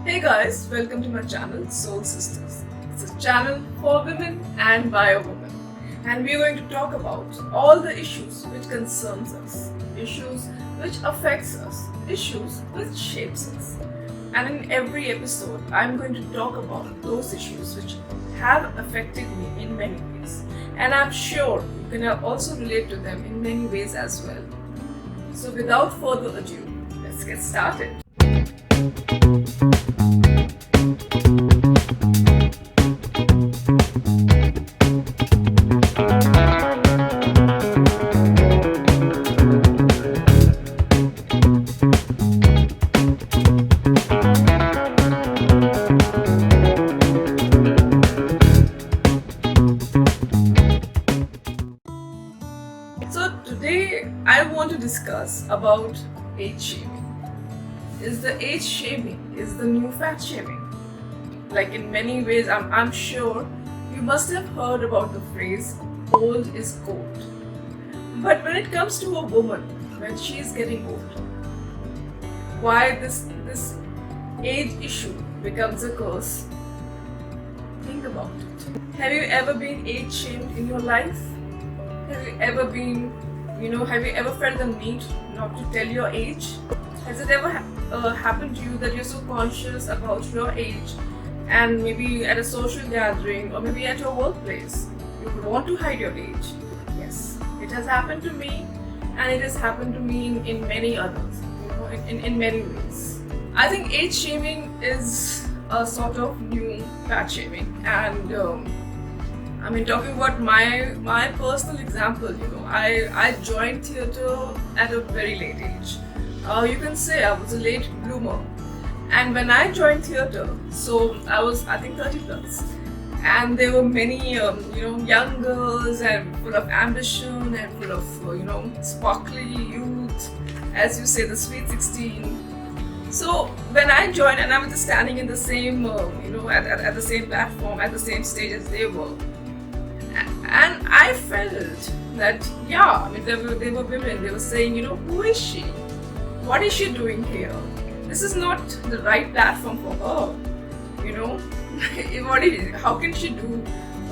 Hey guys, welcome to my channel Soul Sisters. It's a channel for women and by a woman. And we're going to talk about all the issues which concerns us, issues which affects us, issues which shapes us. And in every episode, I'm going to talk about those issues which have affected me in many ways. And I'm sure you can also relate to them in many ways as well. So without further ado, let's get started. So today I want to discuss about age shaming. Is the age shaming is the new fat shaming? Like in many ways, I'm sure you must have heard about the phrase old is gold. But when it comes to a woman, when she is getting old, why this age issue becomes a curse? Think about it. Have you ever been age shamed in your life? Have you ever been, have you ever felt the need not to tell your age? Has it ever happened to you that you're so conscious about your age and maybe at a social gathering or maybe at your workplace, you would want to hide your age? Yes, it has happened to me and it has happened to me in many others, in many ways. I think age shaming is a sort of new fat shaming and talking about my personal example, I joined theatre at a very late age. You can say I was a late bloomer. And when I joined theatre, so I was, I think, 30 plus. And there were many, young girls and full of ambition and full of, sparkly youth, as you say, the sweet 16. So when I joined and I was just standing in the same, at the same platform, at the same stage as they were. And I felt that, there were women, they were saying, who is she? What is she doing here? This is not the right platform for her. How can she do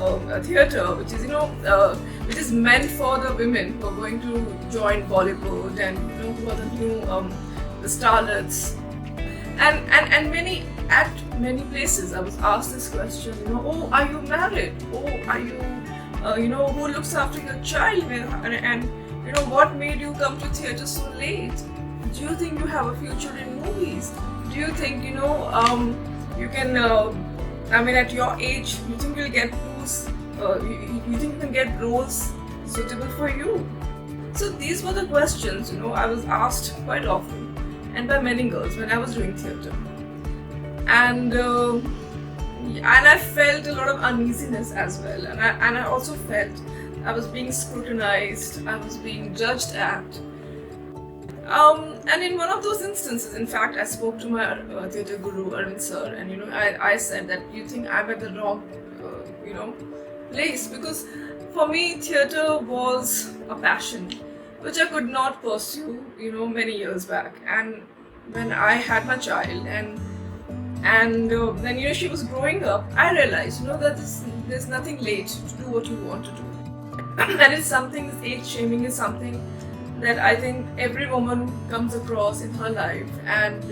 a theatre which is meant for the women who are going to join Bollywood and who are the new the starlets. And at many places I was asked this question, oh, are you married? Oh, are you who looks after your child? And what made you come to theatre so late? Do you think you have a future in movies? Do you think, you can, at your age, you think you'll get roles, you think you can get roles suitable for you? So these were the questions, I was asked quite often and by many girls when I was doing theatre. And I felt a lot of uneasiness as well. And I also felt I was being scrutinized, I was being judged at. And in one of those instances, in fact, I spoke to my theatre guru, Arvind sir, and I said that you think I'm at the wrong, place, because for me, theatre was a passion which I could not pursue, many years back. And when I had my child and then she was growing up, I realized, that there's nothing late to do what you want to do. And it's something, this age shaming is something that I think every woman comes across in her life. And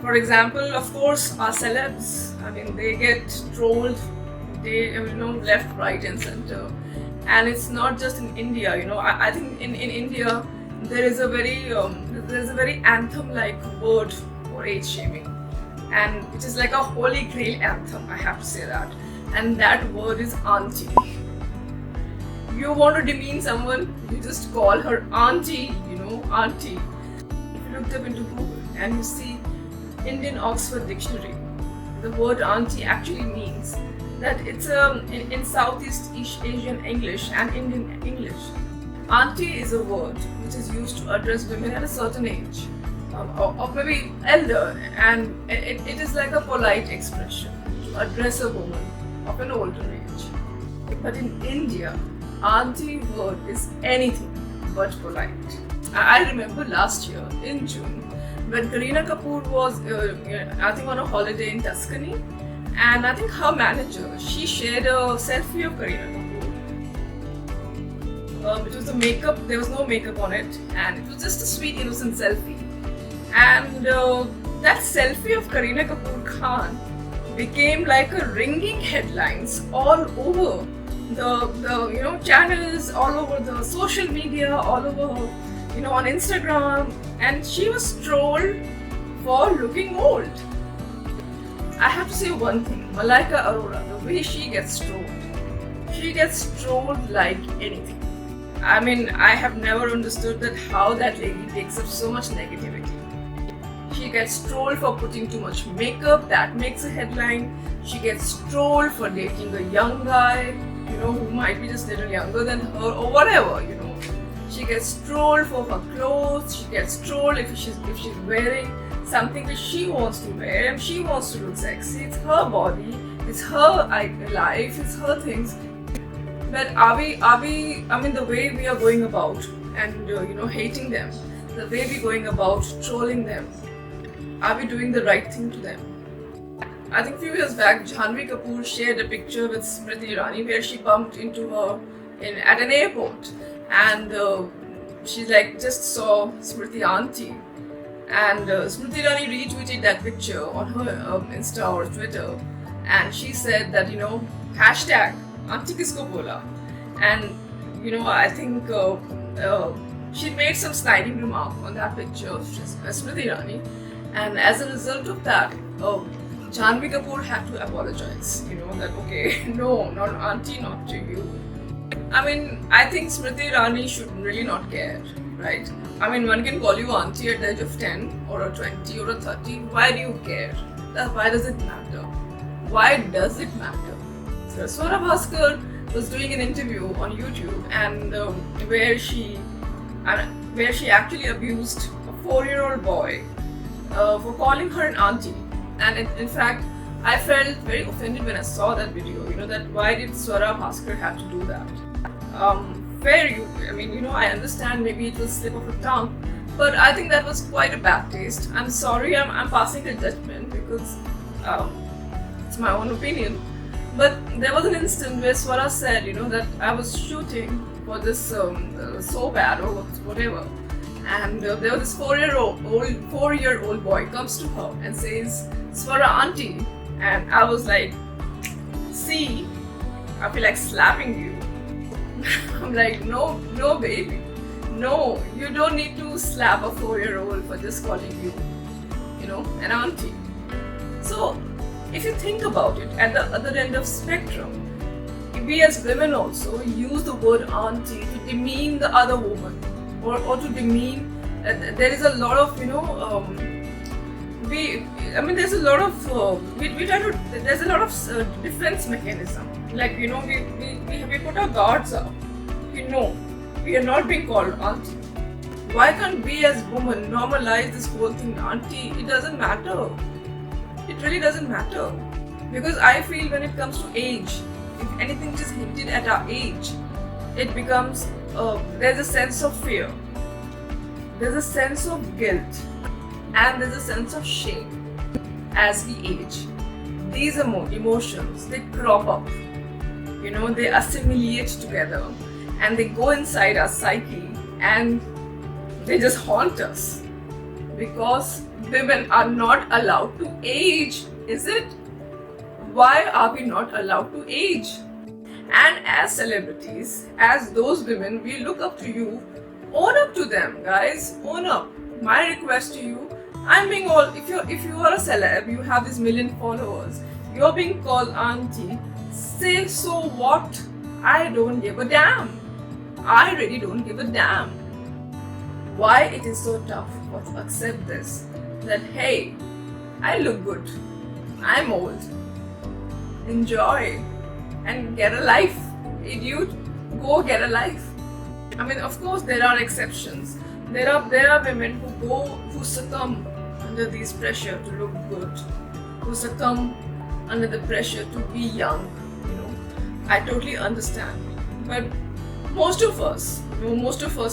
for example, of course, our celebs, they get trolled, left, right and center. And it's not just in India, I think in India there is a very anthem-like word for age shaming. And it is like a holy grail anthem, I have to say that. And that word is auntie. You want to demean someone, you just call her auntie, auntie. If you looked up into Google and you see Indian Oxford Dictionary, the word auntie actually means that it's in Southeast Asian English and Indian English. Auntie is a word which is used to address women at a certain age, or maybe elder, and it is like a polite expression to address a woman of an older age. But in India, auntie word is anything but polite. I remember last year in June, when Kareena Kapoor was, I think, on a holiday in Tuscany, and I think her manager, she shared a selfie of Kareena Kapoor. It was the makeup, there was no makeup on it, and it was just a sweet, innocent selfie. And that selfie of Kareena Kapoor Khan became like a ringing headlines all over the channels, all over the social media, all over on Instagram, and she was trolled for looking old. I have to say one thing, Malaika Arora, the way she gets trolled like anything. I mean, I have never understood that how that lady takes up so much negativity. She gets trolled for putting too much makeup, that makes a headline. She gets trolled for dating a young guy, who might be just a little younger than her or whatever, She gets trolled for her clothes, she gets trolled if she's wearing something that she wants to wear and she wants to look sexy. It's her body, it's her life, it's her things. But are we, I mean, the way we are going about and, hating them, the way we're going about trolling them, are we doing the right thing to them? I think a few years back, Janhvi Kapoor shared a picture with Smriti Irani where she bumped into her at an airport, and she just saw Smriti auntie, and Smriti Irani retweeted that picture on her Insta or Twitter, and she said that hashtag auntie kisko bola, and I think she made some sniding remark on that picture of Smriti Irani, and as a result of that, Janhvi Kapoor had to apologize. That okay, no, not auntie, not to you. I mean, I think Smriti Irani should really not care, right? I mean, one can call you auntie at the age of 10 or a 20 or a 30. Why do you care? Why does it matter? Why does it matter? So Swara Bhaskar was doing an interview on YouTube, and where she actually abused a 4-year-old boy for calling her an auntie. And in fact, I felt very offended when I saw that video. That why did Swara Bhaskar have to do that? I understand maybe it was slip of a tongue, but I think that was quite a bad taste. I'm sorry, I'm passing a judgment because it's my own opinion. But there was an instant where Swara said, that I was shooting for this so bad or whatever. And there was this 4-year-old boy comes to her and says, Swara auntie. And I was like, see, I feel like slapping you. I'm like, no baby. No, you don't need to slap a 4-year-old for just calling you, an auntie. So, if you think about it, at the other end of spectrum, we as women also use the word auntie to demean the other woman. Or to demean, there is a lot of there's a lot of there's a lot of defense mechanism. Like we put our guards up. We are not being called auntie. Why can't we as women normalize this whole thing, auntie? It doesn't matter. It really doesn't matter, because I feel when it comes to age, if anything is hinted at our age, it becomes there's a sense of fear, there's a sense of guilt, and there's a sense of shame as we age. These emotions, they crop up, they assimilate together, and they go inside our psyche, and they just haunt us, because women are not allowed to age, is it? Why are we not allowed to age? And as celebrities, as those women, we look up to you. Own up to them, guys. Own up. My request to you, if you are a celeb, you have this 1 million followers, you're being called auntie, say so what? I don't give a damn. I really don't give a damn. Why it is so tough to accept this, that hey, I look good, I'm old, enjoy and get a life, idiot, go get a life. I mean, of course there are exceptions. There are women who succumb under this pressure to look good, who succumb under the pressure to be young. I totally understand. But most of us,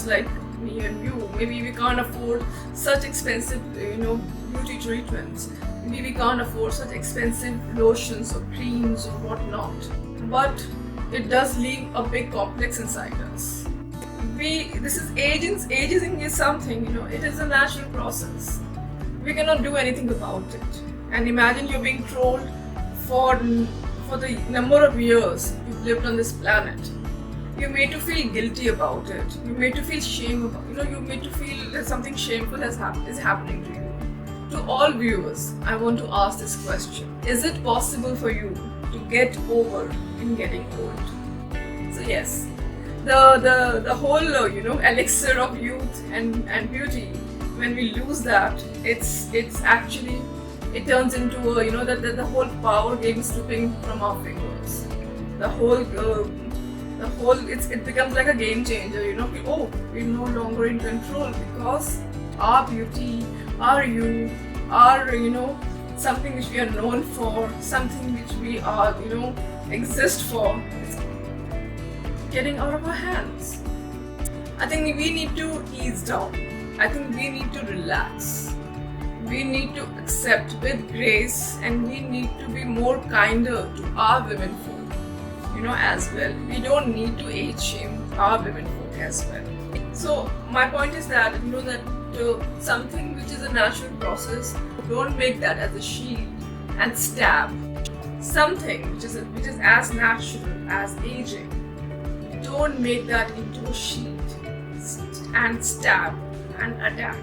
like me and you. Maybe we can't afford such expensive, beauty treatments. Maybe we can't afford such expensive lotions or creams or whatnot. But it does leave a big complex inside us. This is ageism is something, it is a natural process. We cannot do anything about it. And imagine you're being trolled for the number of years you've lived on this planet. You're made to feel guilty about it. You're made to feel shame about you're made to feel that something shameful is happening to you. To all viewers, I want to ask this question. Is it possible for you to get over in getting old? So yes, the whole elixir of youth and beauty, when we lose that, it's actually, it turns into the whole power game slipping from our fingers. It becomes like a game changer. We're no longer in control because our beauty, our youth, our something which we are known for, something which we are exist for, is getting out of our hands. I think we need to ease down. I think we need to relax. We need to accept with grace, and we need to be more kinder to our women folk, as well. We don't need to age shame our women folk as well. So my point is that something which is a natural process, don't make that as a shield and stab. Something which is as natural as aging, don't make that into a shield and stab and attack.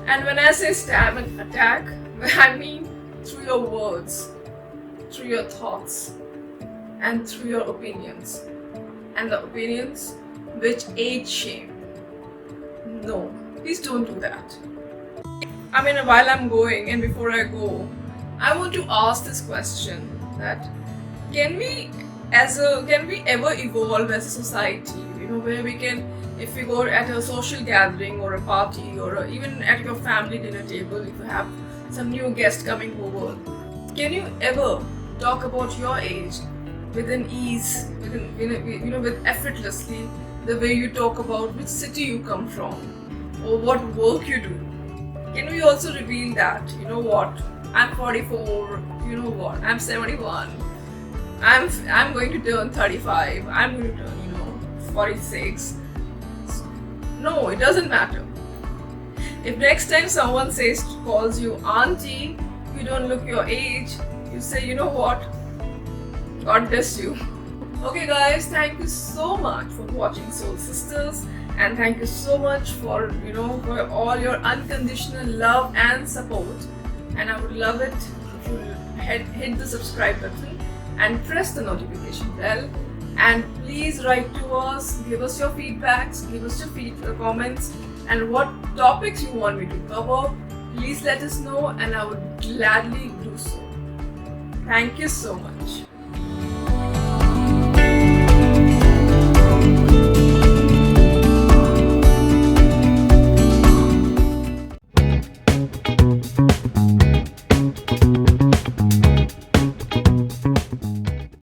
And when I say stab and attack, I mean through your words, through your thoughts, and through your opinions. And the opinions which age shame. No, please don't do that. I mean, while I'm going and before I go, I want to ask this question that can we ever evolve as a society, where we can, if we go at a social gathering or a party or even at your family dinner table, if you have some new guest coming over, can you ever talk about your age with an ease, with effortlessly, the way you talk about which city you come from or what work you do? Can we also reveal that, I'm 44, I'm 71, I'm going to turn 35, I'm going to turn, 46. No, it doesn't matter. If next time someone calls you auntie, you don't look your age, you say, God bless you. Okay guys, thank you so much for watching Soul Sisters, and thank you so much for for all your unconditional love and support. And I would love it if you hit the subscribe button and press the notification bell. And please write to us, give us your feedbacks, give us your comments, and what topics you want me to cover. Please let us know, and I would gladly do so. Thank you so much.